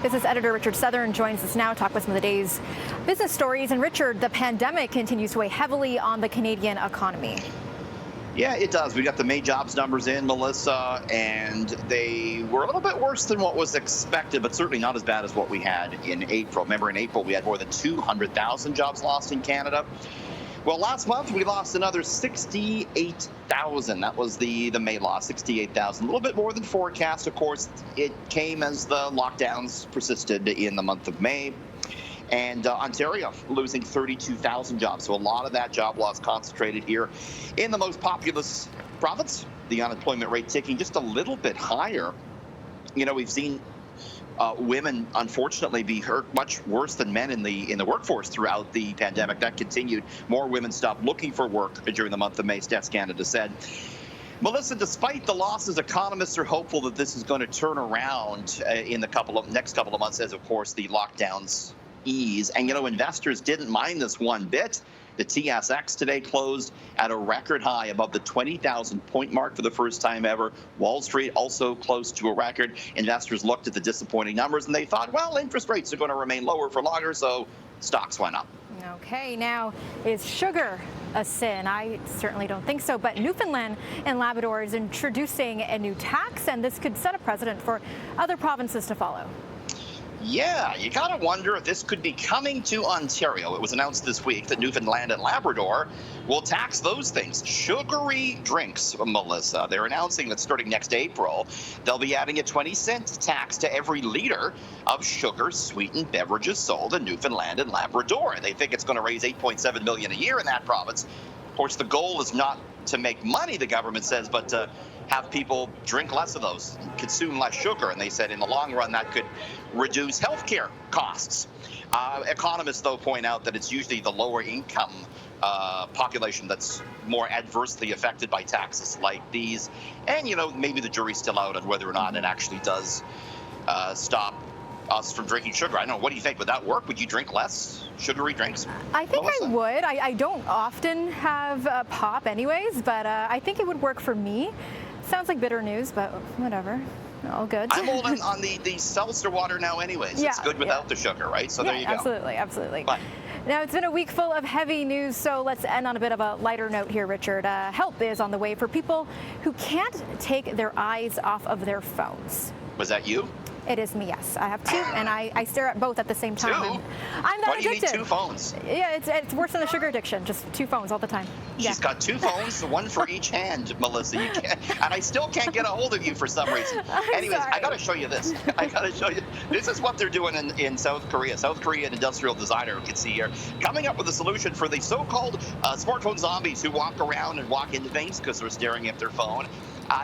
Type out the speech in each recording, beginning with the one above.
Business editor Richard Southern joins us now to talk with some of the day's business stories. And Richard, the pandemic continues to weigh heavily on the Canadian economy. Yeah, it does. We got the May jobs numbers in, Melissa, and they were a little bit worse than what was expected, but certainly not as bad as what we had in April. Remember, in April, we had more than 200,000 jobs lost in Canada. Well, last month, we lost another 68,000. That was the May loss, 68,000. A little bit more than forecast, of course. It came as the lockdowns persisted in the month of May. And Ontario losing 32,000 jobs. So a lot of that job loss concentrated here in the most populous province. The unemployment rate ticking just a little bit higher. You know, we've seen women, unfortunately, be hurt much worse than men in the workforce throughout the pandemic. That continued. More women stopped looking for work during the month of May, Stats Canada said. Melissa, despite the losses, economists are hopeful that this is going to turn around in the next couple of months as, of course, the lockdowns ease. And, you know, investors didn't mind this one bit. The TSX today closed at a record high above the 20,000 point mark for the first time ever. Wall Street also close to a record. Investors looked at the disappointing numbers and they thought, well, interest rates are going to remain lower for longer, so stocks went up. Okay, now, is sugar a sin? I certainly don't think so, but Newfoundland and Labrador is introducing a new tax, and this could set a precedent for other provinces to follow. Yeah, you got to wonder if this could be coming to Ontario. It was announced this week that Newfoundland and Labrador will tax those things. Sugary drinks, Melissa. They're announcing that starting next April, they'll be adding a 20-cent tax to every liter of sugar-sweetened beverages sold in Newfoundland and Labrador. They think it's going to raise $8.7 million a year in that province. Of course, the goal is not to make money, the government says, but to have people drink less of those, consume less sugar. And they said in the long run that could reduce healthcare costs. Economists, though, point out that it's usually the lower income population that's more adversely affected by taxes like these. And, you know, maybe the jury's still out on whether or not it actually does stop us from drinking sugar. I don't know. What do you think? Would that work? Would you drink less sugary drinks? I think Melissa? I would. I don't often have pop anyways, but I think it would work for me. Sounds like bitter news, but whatever. All good. I'm holding on the seltzer water now anyways. Yeah, it's good without the sugar, right? So there you go. Absolutely. Fine. Now, it's been a week full of heavy news, so let's end on a bit of a lighter note here, Richard. Help is on the way for people who can't take their eyes off of their phones. Was that you? It is me, yes. I have two, and I stare at both at the same time. Two? I'm that Why do you addicted. need two phones? Yeah, it's worse than a sugar addiction. Just two phones all the time. She's got two phones, one for each hand, Melissa. You can't, and I still can't get a hold of you for some reason. Anyways, sorry. I got to show you this. I got to show you. This is what they're doing in South Korea. South Korean industrial designer, you can see here, coming up with a solution for the so-called smartphone zombies who walk around and walk into things because they're staring at their phone.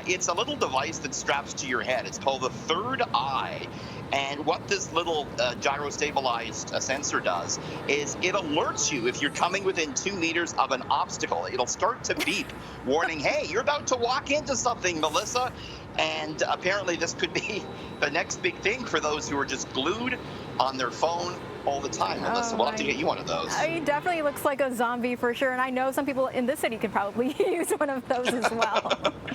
It's a little device that straps to your head. It's called the third eye. And what this little gyro-stabilized sensor does is it alerts you if you're coming within 2 meters of an obstacle. It'll start to beep, warning, hey, you're about to walk into something, Melissa. And apparently this could be the next big thing for those who are just glued on their phone all the time. Melissa, we'll have to get you one of those. He definitely looks like a zombie for sure. And I know some people in this city could probably use one of those as well.